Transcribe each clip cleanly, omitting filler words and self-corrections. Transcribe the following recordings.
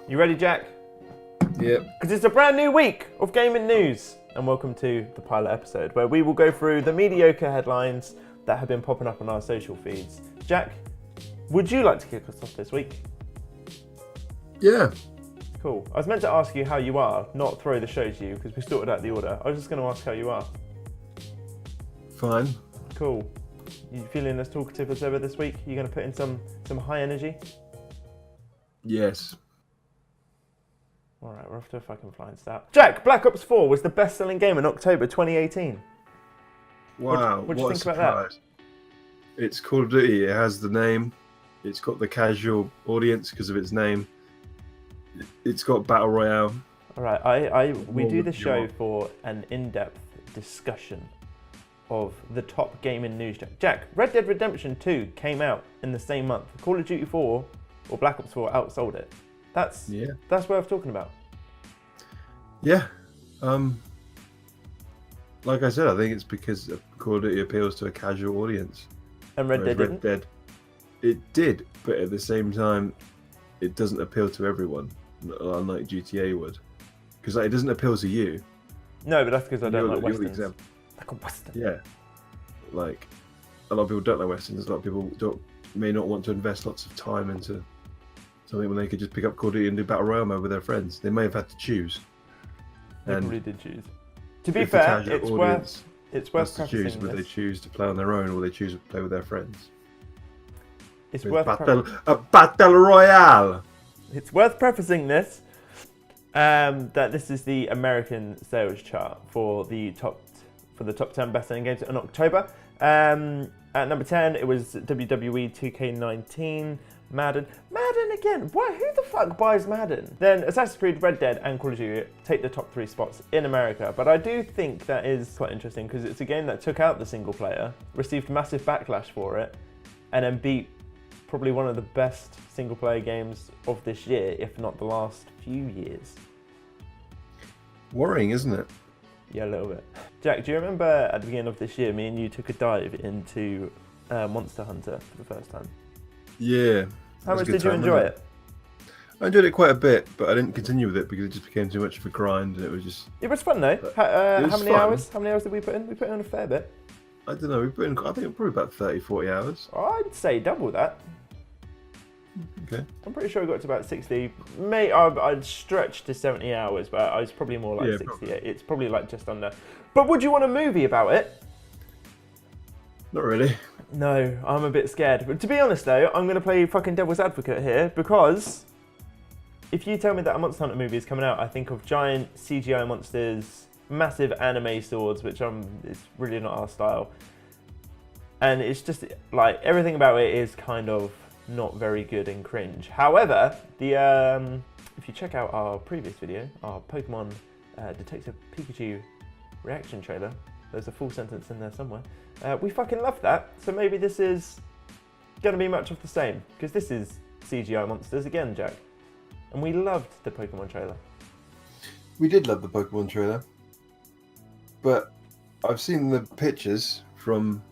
You ready, Jack? Yep. Because it's a brand new week of gaming news. And welcome to the pilot episode, where we will go through the mediocre headlines that have been popping up on our social feeds. Jack, would you like to kick us off this week? Yeah. Cool. I was meant to ask you how you are, not throw the show to you, because we sorted out the order. I was just going to ask how you are. Fine. Cool. You feeling as talkative as ever this week? You going to put in some high energy? Yes. Alright, we're off to a fucking flying start. Jack, Black Ops 4 was the best-selling game in October 2018. Wow. What do you think about that? It's Call of Duty. It has the name. It's got the casual audience because of its name. It's got Battle Royale. Alright, we What do would the you show want? for an in-depth discussion of the top gaming news. Jack, Red Dead Redemption 2 came out in the same month. Call of Duty 4 or Black Ops 4 outsold it. That's worth talking about. Yeah. Like I said, I think it's because Call of Duty appeals to a casual audience. And Red Dead didn't? Dead, it did, but at the same time, it doesn't appeal to everyone, unlike GTA would. Because it doesn't appeal to you. No, but that's because I don't like You're the westerns. example. Like a western. Yeah. Like, a lot of people don't like westerns. A lot of people may not want to invest lots of time into something when they could just pick up Call of Duty and do Battle Royale mode with their friends. They may have had to choose. They And probably did choose. To be if the fair, casual it's audience worth has to choose prefacing whether they this. choose to play on their own or they choose to play with their friends. It's With worth a Battle Royale! It's worth prefacing this that this is the American sales chart for the top 10 best-selling games in October. At number 10, it was WWE 2K19, Madden again. Why? Who the fuck buys Madden? Then Assassin's Creed, Red Dead, and Call of Duty take the top 3 spots in America. But I do think that is quite interesting because it's a game that took out the single player, received massive backlash for it, and then beat probably one of the best single-player games of this year, if not the last few years. Worrying, isn't it? Yeah, a little bit. Jack, do you remember at the beginning of this year, me and you took a dive into Monster Hunter for the first time? Yeah. How much did you enjoy it? I enjoyed it quite a bit, but I didn't continue with it because it just became too much of a grind and it was just... It was fun though. It How was many fun. hours? How many hours did we put in? We put in a fair bit. I don't know, we put in, I think probably about 30, 40 hours. I'd say double that. Okay. I'm pretty sure I got to about 60. I'd stretch to 70 hours, but I was probably more like 68. Probably. It's probably like just under. But would you want a movie about it? Not really. No, I'm a bit scared. But to be honest though, I'm going to play fucking devil's advocate here because if you tell me that a Monster Hunter movie is coming out, I think of giant CGI monsters, massive anime swords, which it's really not our style. And it's just like everything about it is kind of not very good and cringe. However, if you check out our previous video, our Pokemon Detective Pikachu reaction trailer, there's a full sentence in there somewhere. We fucking love that, so maybe this is going to be much of the same, because this is CGI monsters again, Jack. And we loved the Pokemon trailer. We did love the Pokemon trailer, but I've seen the pictures from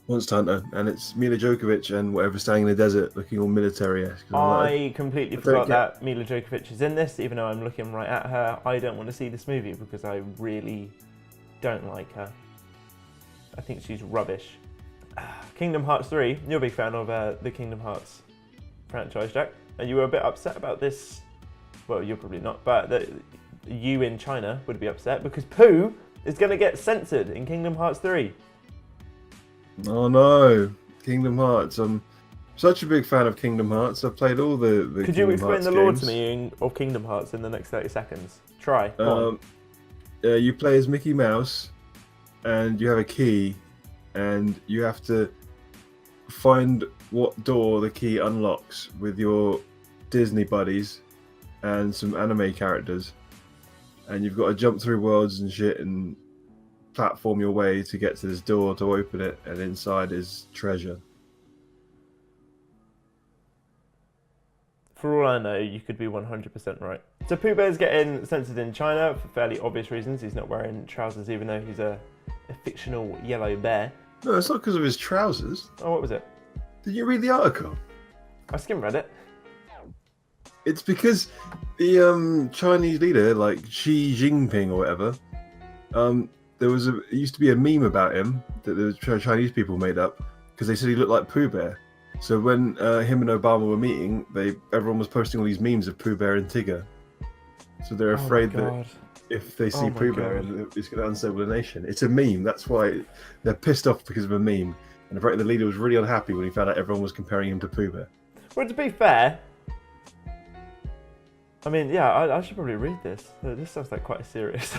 Monster Hunter, and it's Mila Djokovic and whatever standing in the desert looking all military-esque. I completely forgot get- that Mila Djokovic is in this, even though I'm looking right at her. I don't want to see this movie because I really don't like her. I think she's rubbish. Kingdom Hearts 3, you're a big fan of the Kingdom Hearts franchise, Jack, and you were a bit upset about this. Well, you're probably not, but you in China would be upset because Pooh is going to get censored in Kingdom Hearts 3. Oh no, Kingdom Hearts. I'm such a big fan of Kingdom Hearts. I've played all the Could you Kingdom explain Hearts the lore games. to me of Kingdom Hearts in the next 30 seconds? Try. Go on. You play as Mickey Mouse, and you have a key, and you have to find what door the key unlocks with your Disney buddies and some anime characters, and you've got to jump through worlds and shit and platform your way to get to this door to open it, and inside is treasure. For all I know, you could be 100% right. So Pooh Bear's getting censored in China for fairly obvious reasons. He's not wearing trousers even though he's a fictional yellow bear. No, it's not because of his trousers. Oh, what was it? Did you read the article? I skim read it. It's because the Chinese leader, like Xi Jinping or whatever, it used to be a meme about him that the Chinese people made up because they said he looked like Pooh Bear. So when him and Obama were meeting, everyone was posting all these memes of Pooh Bear and Tigger. So they're afraid that if they see Pooh Bear, it's going to unsettle the nation. It's a meme. That's why they're pissed off because of a meme. And apparently the leader was really unhappy when he found out everyone was comparing him to Pooh Bear. Well, to be fair, I mean, yeah, I should probably read this. This sounds like quite a serious,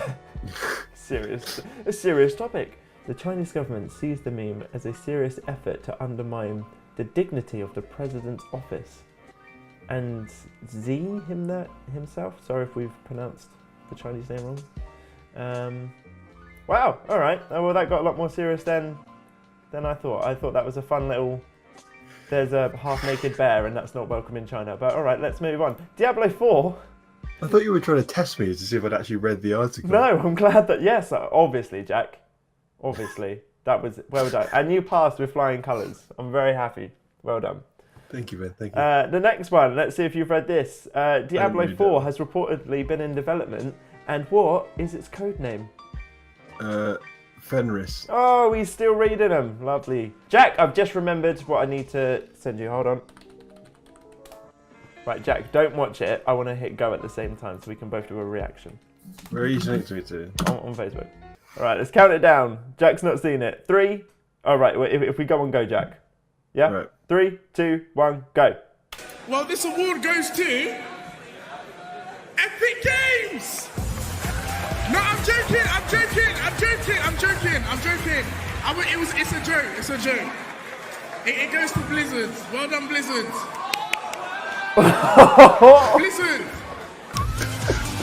serious topic. The Chinese government sees the meme as a serious effort to undermine the dignity of the president's office. And Xi himself, sorry if we've pronounced the Chinese name wrong. Wow, all right. Oh, well, that got a lot more serious than I thought. I thought that was a fun little, there's a half-naked bear and that's not welcome in China. But all right, let's move on. Diablo 4. I thought you were trying to test me to see if I'd actually read the article. No, I'm glad that, yes, obviously, Jack. Obviously. That was well done. And you passed with flying colours. I'm very happy. Well done. Thank you, Ben. Thank you. The next one, let's see if you've read this. Diablo 4 has reportedly been in development. And what is its code name? Fenris. Oh, he's still reading them. Lovely. Jack, I've just remembered what I need to send you. Hold on. Right, Jack, don't watch it. I want to hit go at the same time so we can both do a reaction. Where are you sending it to me to? On Facebook. All right, let's count it down. Jack's not seen it. 3. All right, if we go on go, Jack. Yeah? Right. 3, 2, 1, go. Well, this award goes to Epic Games! No, I'm joking. It's a joke. It goes to Blizzard. Well done, Blizzard. Blizzard.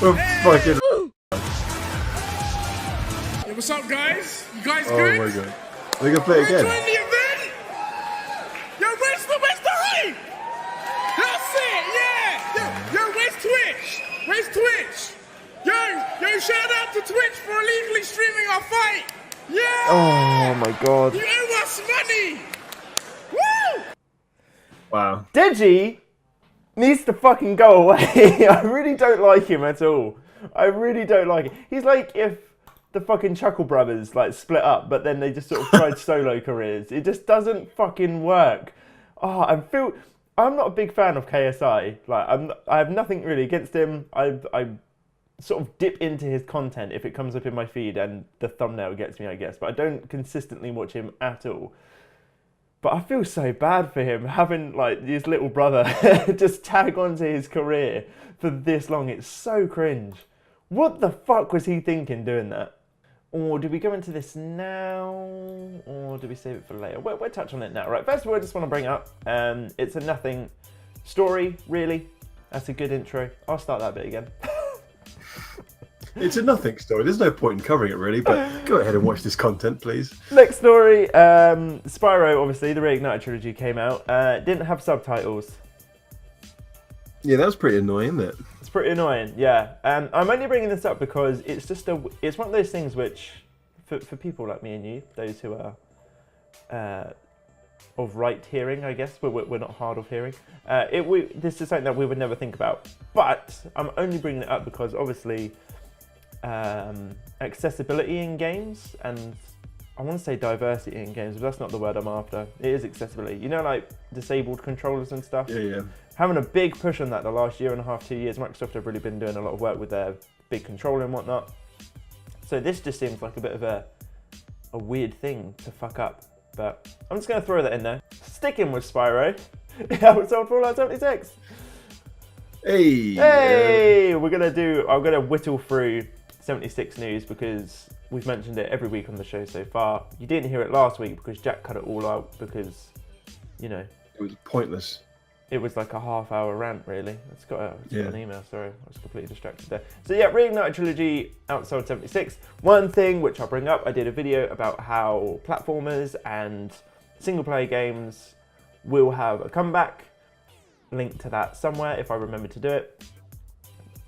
Oh, fucking. Hey, what's up, guys? You guys Oh good? my god. We're gonna play it again. Join the event? Yo, where's the hype? That's it, yeah! Yo, where's Twitch? Where's Twitch? Yo, shout out to Twitch for illegally streaming our fight! Yeah! Oh my god. You owe us money! Woo! Wow. Digi needs to fucking go away. I really don't like him at all. I really don't like it. He's like if the fucking Chuckle Brothers like split up, but then they just sort of tried solo careers. It just doesn't fucking work. Oh, I'm not a big fan of KSI. Like I have nothing really against him. I sort of dip into his content if it comes up in my feed and the thumbnail gets me, I guess. But I don't consistently watch him at all. But I feel so bad for him having like his little brother just tag onto his career for this long. It's so cringe. What the fuck was he thinking doing that? Or do we go into this now? Or do we save it for later? We'll touch on it now. Right, first of all, I just want to bring up, it's a nothing story, really. That's a good intro. I'll start that bit again. It's a nothing story. There's no point in covering it, really, but go ahead and watch this content, please. Next story, Spyro, obviously, the Reignited trilogy came out. Didn't have subtitles. Yeah, that was pretty annoying, isn't it? It's pretty annoying, yeah. I'm only bringing this up because it's just it's one of those things which, for people like me and you, those who are of right hearing, I guess, we're not hard of hearing. This is something that we would never think about. But I'm only bringing it up because obviously accessibility in games, and I want to say diversity in games, but that's not the word I'm after. It is accessibility. You know, like disabled controllers and stuff? Yeah. Having a big push on that the last year and a half, 2 years. Microsoft have really been doing a lot of work with their big controller and whatnot. So this just seems like a bit of a weird thing to fuck up. But I'm just going to throw that in there. Sticking with Spyro, outsold Fallout 76. Hey! I'm going to whittle through 76 news because we've mentioned it every week on the show so far. You didn't hear it last week because Jack cut it all out because, you know. It was pointless. It was like a half-hour rant, really. It's got an email, sorry. I was completely distracted there. So yeah, Reignited Trilogy, outsold 76. One thing which I'll bring up, I did a video about how platformers and single-player games will have a comeback. Link to that somewhere if I remember to do it.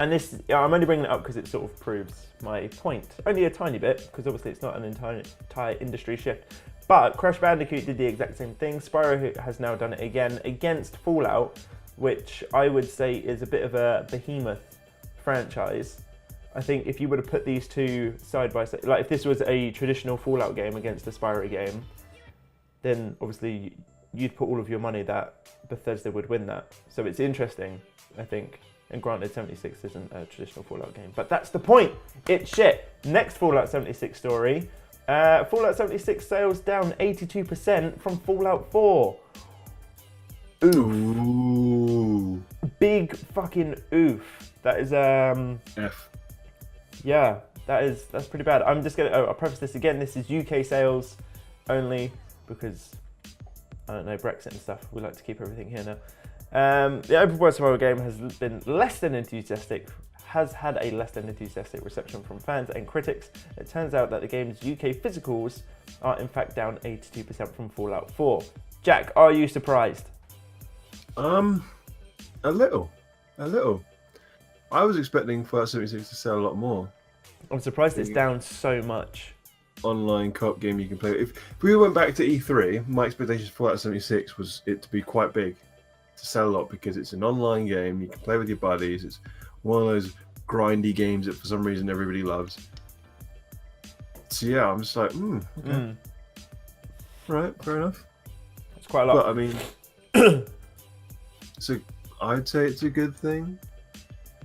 And this, I'm only bringing it up because it sort of proves my point. Only a tiny bit, because obviously it's not an entire industry shift. But Crash Bandicoot did the exact same thing. Spyro has now done it again against Fallout. which I would say is a bit of a behemoth franchise. I think if you were to put these two side by side, like if this was a traditional Fallout game against a Spyro game, then obviously you'd put all of your money that Bethesda would win that. So it's interesting, I think. And granted, 76 isn't a traditional Fallout game, but that's the point. It's shit. Next Fallout 76 story. Fallout 76 sales down 82% from Fallout 4. Oof. Ooh. Big fucking oof. That is F. yeah, that's pretty bad. I'm just gonna I'll preface this again. This is UK sales only because I don't know, Brexit and stuff. We like to keep everything here now. The open world survival game has been less than enthusiastic. Has had a less than enthusiastic reception from fans and critics. It turns out that the game's UK physicals are in fact down 82% from Fallout 4. Jack, are you surprised? A little. I was expecting Fallout 76 to sell a lot more. I'm surprised it's down so much. Online co-op game you can play. If we went back to E3, my expectations for Fallout 76 was it to be quite big, to sell a lot, because it's an online game. You can play with your buddies. It's one of those grindy games that for some reason everybody loves. So yeah, I'm just like, okay. Right, fair enough. It's quite a lot. But I mean, so I'd say it's a good thing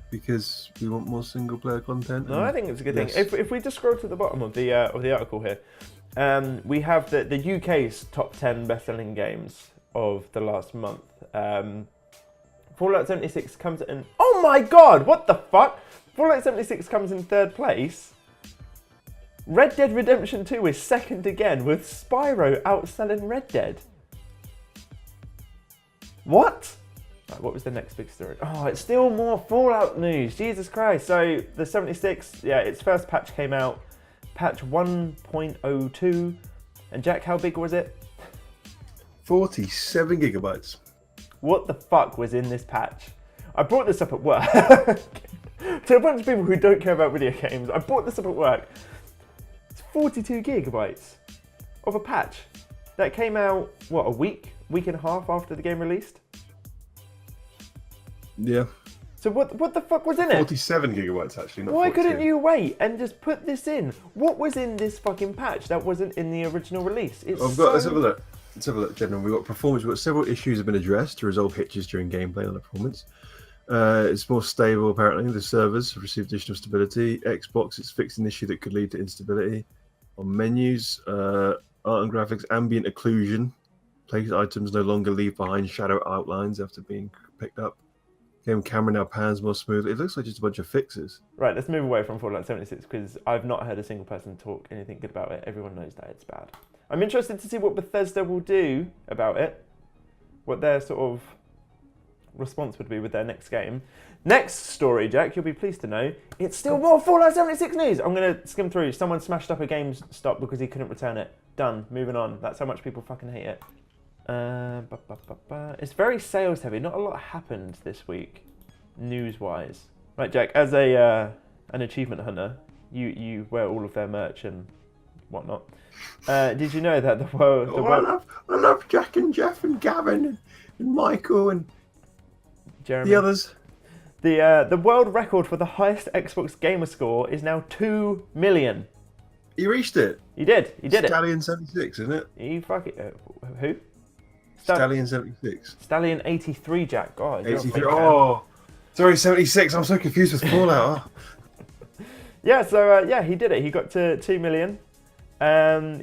because we want more single player content. No, I think it's a good yes. thing. If we just scroll to the bottom of the article here, we have the UK's top 10 best-selling games of the last month. Fallout 76 comes in. Oh my god! What the fuck? Fallout 76 comes in third place. Red Dead Redemption 2 is second again, with Spyro outselling Red Dead. What? Right, what was the next big story? Oh, it's still more Fallout news. Jesus Christ. So the 76, yeah, its first patch came out, patch 1.02. And Jack, how big was it? 47 gigabytes. What the fuck was in this patch? I brought this up at work. To a bunch of people who don't care about video games, I brought this up at work. It's 42 gigabytes of a patch that came out, what, a week and a half after the game released? Yeah. So what the fuck was in it? 47 gigabytes actually, not Why 42. couldn't you wait and just put this in? What was in this fucking patch that wasn't in the original release? Let's have a look. Let's have a look, General. We've got performance. We've got several issues have been addressed to resolve hitches during gameplay on the performance. It's more stable, apparently. The servers have received additional stability. Xbox, it's fixed an issue that could lead to instability. On menus, art and graphics, ambient occlusion. Place items no longer leave behind shadow outlines after being picked up. Game camera now pans more smoothly. It looks like just a bunch of fixes. Right, let's move away from Fallout 76 because I've not heard a single person talk anything good about it. Everyone knows that it's bad. I'm interested to see what Bethesda will do about it, what their sort of response would be with their next game. Next story, Jack, you'll be pleased to know, it's still more Fallout 76 news. I'm going to skim through. Someone smashed up a GameStop because he couldn't return it. Done. Moving on. That's how much people fucking hate it. It's very sales heavy. Not a lot happened this week, news-wise. Right, Jack, as an achievement hunter, you wear all of their merch and whatnot. Did you know that the world... I love Jack and Jeff and Gavin and Michael and Jeremy. the others. The world record for the highest Xbox gamer score is now 2 million. He reached it. He did it. Stallion 76, isn't it? He fucking... who? Stallion 76. Stallion 83, Jack. God, you're a 83. big fan. Oh, sorry, 76. I'm so confused with Fallout. Yeah, so yeah, he did it. He got to 2 million.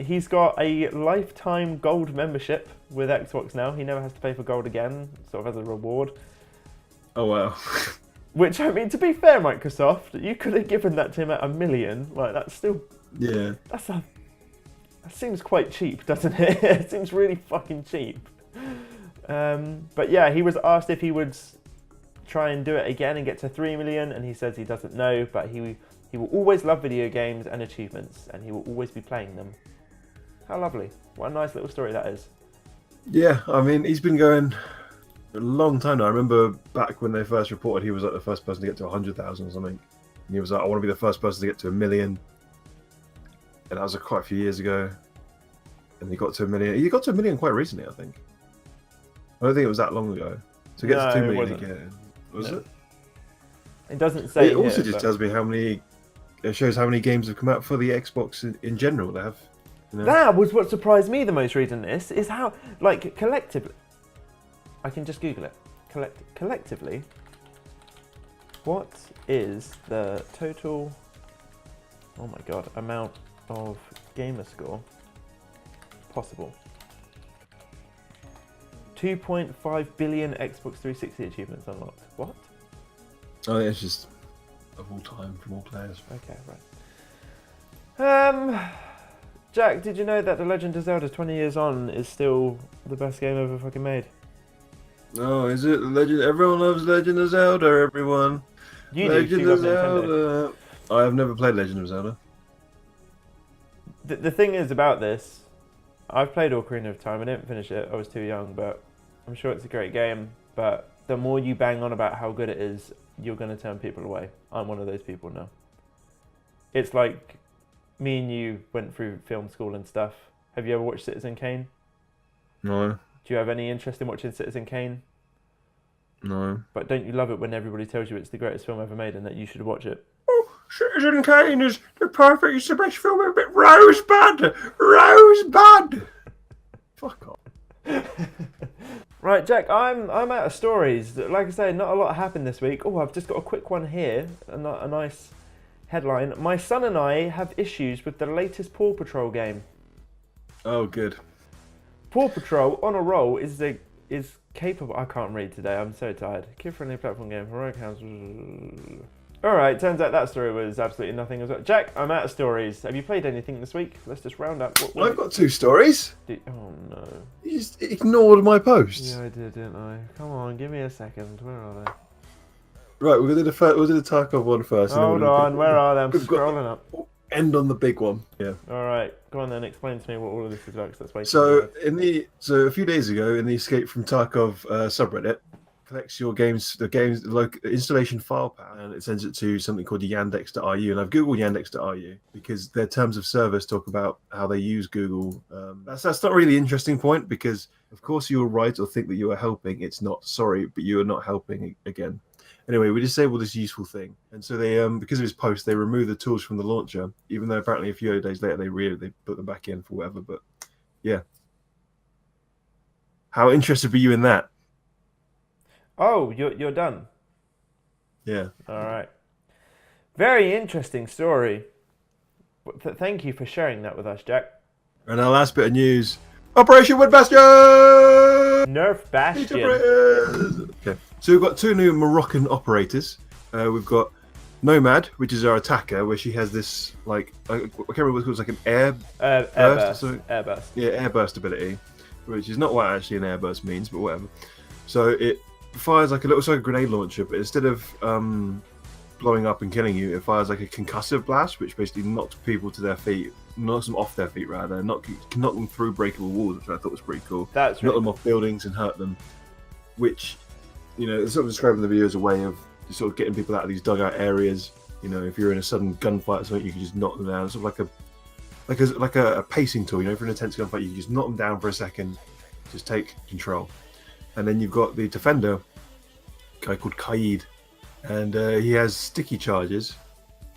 He's got a lifetime gold membership with Xbox now. He never has to pay for gold again, sort of as a reward. Oh, wow. Which, I mean, to be fair, Microsoft, you could have given that to him at 1 million. Like, that's still... Yeah. That seems quite cheap, doesn't it? It seems really fucking cheap. But yeah, he was asked if he would try and do it again and get to 3 million, and he says he doesn't know, but he will always love video games and achievements, and he will always be playing them. How lovely. What a nice little story that is. Yeah, I mean, he's been going a long time now. I remember back when they first reported he was like the first person to get to 100,000 or something. And he was like, I want to be the first person to get to 1 million. And that was quite a few years ago. And he got to 1 million. He got to 1 million quite recently, I think. I don't think it was that long ago. to get No, to 2 it million wasn't. again. Was No. it? It doesn't say. It also here, just but- tells me how many. It shows how many games have come out for the Xbox in general. They have. You know? That was what surprised me the most reading this, is how, like, collectively... I can just Google it. Collectively, what is the total, oh my god, amount of gamer score possible? 2.5 billion Xbox 360 achievements unlocked. What? Oh, yeah, it's just of all time from all players. Okay, right. Jack, did you know that The Legend of Zelda 20 years on is still the best game ever fucking made? Oh, is it Legend? Everyone loves Legend of Zelda. Everyone. You do, 'cause Legend you of love Nintendo. Zelda. I have never played Legend of Zelda. The thing is about this, I've played Ocarina of Time. I didn't finish it. I was too young, but I'm sure it's a great game. But the more you bang on about how good it is, you're going to turn people away. I'm one of those people now. It's like me and you went through film school and stuff. Have you ever watched Citizen Kane? No, Do you have any interest in watching Citizen Kane? no. But don't you love it when everybody tells you it's the greatest film ever made and that you should watch it? Oh, Citizen Kane is the perfect. It's the best film ever. Rosebud, Rosebud. Fuck off. Right, Jack, I'm out of stories. Like I say, not a lot happened this week. Oh, I've just got a quick one here. A nice headline. My son and I have issues with the latest Paw Patrol game. Oh, good. Paw Patrol on a roll is capable. I can't read today. I'm so tired. Kid-friendly platform game for accounts. All right. Turns out that story was absolutely nothing as well. Jack, I'm out of stories. Have you played anything this week? Let's just round up. I've got 2 stories. Oh no. You just ignored my posts. Yeah, I did, didn't I? Come on, give me a second. Where are they? Right, we'll do the first. We'll do the Tarkov one first. and then Hold we'll do the on. big Where one. are they? I'm We've got- scrolling up. End on the big one. Yeah. All right, go on then. Explain to me what all of this is like. 'Cause that's way too So bad. a few days ago in the Escape from Tarkov subreddit, collects your the installation file path, and it sends it to something called yandex.ru. And I've googled yandex.ru because their terms of service talk about how they use Google. That's not really the interesting point, because of course you will write or think that you are helping. It's not. Sorry, but you are not helping again. Anyway, we disabled this useful thing, and so they, because of his post, they removed the tools from the launcher. Even though apparently a few days later they put them back in for whatever. But yeah, how interested were you in that? Oh, you're done. Yeah. All right. Very interesting story. Thank you for sharing that with us, Jack. And our last bit of news: Operation Wood Bastion. Nerf Bastion. Okay, so we've got 2 new Moroccan operators. We've got Nomad, which is our attacker, where she has this, like, I can't remember what it's called, it's like an air burst. Airburst. Yeah, airburst ability, which is not what actually an airburst means, but whatever. So it fires like a grenade launcher, but instead of blowing up and killing you, it fires like a concussive blast, which basically knocks people to their feet, knocks them off their feet rather, knock them through breakable walls, which I thought was pretty cool. That's Knock really them off buildings and hurt them, which, it's sort of describing the video as a way of sort of getting people out of these dugout areas. If you're in a sudden gunfight or something, you can just knock them down. Sort of like a pacing tool. If you're in a tense gunfight, you can just knock them down for a second, just take control. And then you've got the defender, a guy called Kaid, and he has sticky charges.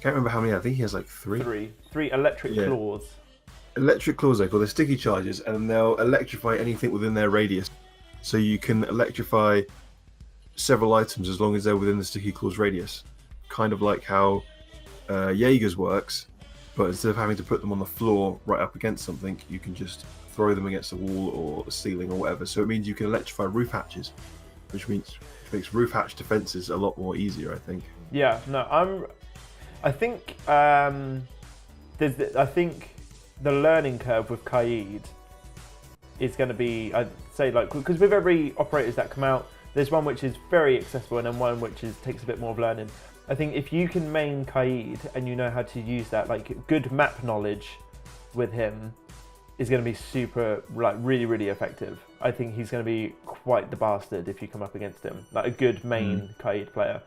Can't remember how many. I think he has like 3. Three electric Yeah. claws. Electric claws, they call. They're sticky charges, and they'll electrify anything within their radius. So you can electrify several items as long as they're within the sticky claws radius. Kind of like how Jaeger's works, but instead of having to put them on the floor right up against something, you can just throw them against the wall or the ceiling or whatever. So it means you can electrify roof hatches, which makes roof hatch defenses a lot more easier, I think. Yeah. No, I think I think the learning curve with Kaid is going to be, I'd say, like, because with every operators that come out, there's one which is very accessible and then one which takes a bit more of learning. I think if you can main Kaid and you know how to use that, like, good map knowledge with him is going to be super, like, really, really effective. I think he's going to be quite the bastard if you come up against him, like a good main Kaid player.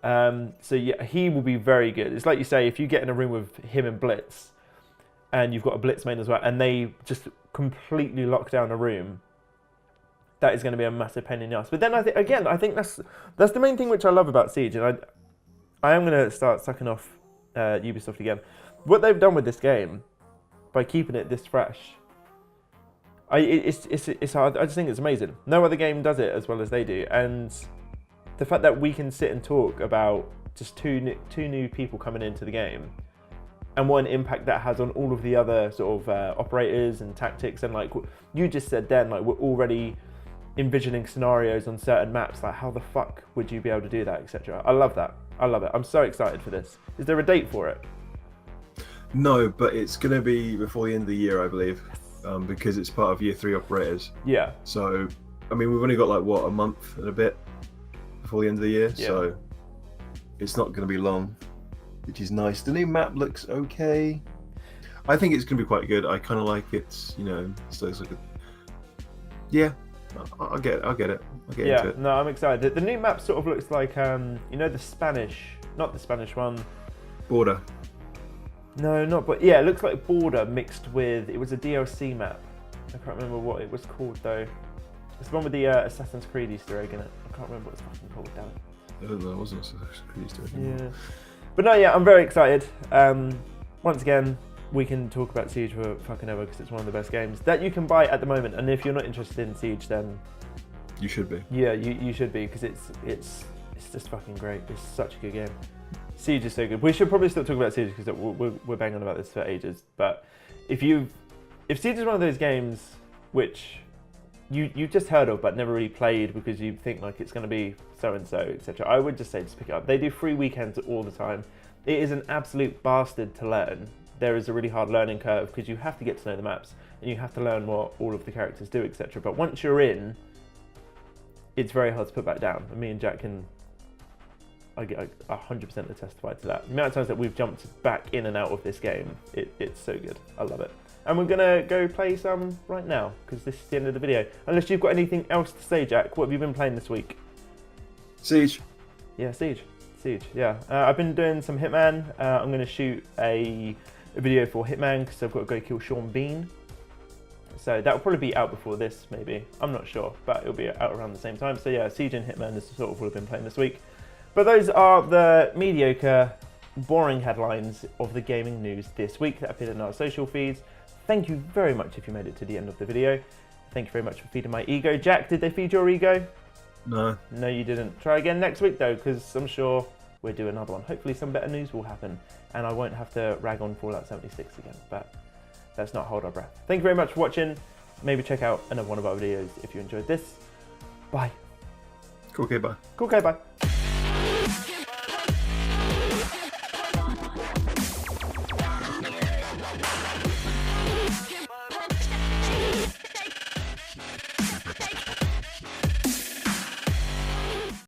So yeah, he will be very good. It's like you say, if you get in a room with him and Blitz, and you've got a Blitz main as well, and they just completely lock down a room, that is going to be a massive pain in the ass. But then I think that's the main thing which I love about Siege, and I am going to start sucking off Ubisoft again. What they've done with this game by keeping it this fresh, it's hard. I just think it's amazing. No other game does it as well as they do, and the fact that we can sit and talk about just two new people coming into the game, and what an impact that has on all of the other sort of operators and tactics, and like you just said then, like we're already envisioning scenarios on certain maps, like how the fuck would you be able to do that, etc. I love that. I love it. I'm so excited for this. Is there a date for it? No, but it's going to be before the end of the year, I believe, because it's part of Year 3 operators. Yeah. So, I mean, we've only got like, what, a month and a bit before the end of the year, Yeah. so it's not going to be long, which is nice. The new map looks okay. I think it's going to be quite good. I kind of like it, you know, so it's like yeah, I'll get it. I'll get into it. No, I'm excited. The new map sort of looks like, you know, not the Spanish one. Border. No, not, but yeah, it looks like Border mixed with, it was a DLC map. I can't remember what it was called though. It's the one with the Assassin's Creed Easter egg in it. I can't remember what it's fucking called, damn it. Oh, there wasn't Assassin's Creed Easter egg. Yeah. But no, yeah, I'm very excited. Once again, we can talk about Siege for fucking ever because it's one of the best games that you can buy at the moment. And if you're not interested in Siege, then You should be. yeah, you should be, because it's just fucking great. It's such a good game. Siege is so good. We should probably still talk about Siege because we're banging on about this for ages. But if Siege is one of those games which you've just heard of but never really played because you think like it's going to be so and so, etc., I would just say just pick it up. They do free weekends all the time. It is an absolute bastard to learn. There is a really hard learning curve because you have to get to know the maps and you have to learn what all of the characters do, etc. But once you're in, it's very hard to put back down. And me and Jack can, I get 100% to testify to that. The amount of times that we've jumped back in and out of this game, it's so good. I love it. And we're gonna go play some right now because this is the end of the video. Unless you've got anything else to say, Jack, what have you been playing this week? Siege. Yeah, Siege, yeah. I've been doing some Hitman. I'm gonna shoot a video for Hitman because I've got to go kill Sean Bean. So that'll probably be out before this, maybe. I'm not sure, but it'll be out around the same time. So yeah, Siege and Hitman is sort of what I've been playing this week. But those are the mediocre, boring headlines of the gaming news this week that appeared in our social feeds. Thank you very much if you made it to the end of the video. Thank you very much for feeding my ego. Jack, did they feed your ego? No. No, you didn't. Try again next week though, because I'm sure we'll do another one. Hopefully some better news will happen and I won't have to rag on Fallout 76 again, but let's not hold our breath. Thank you very much for watching. Maybe check out another one of our videos if you enjoyed this. Bye. Cool, okay, bye. Cool, okay, bye.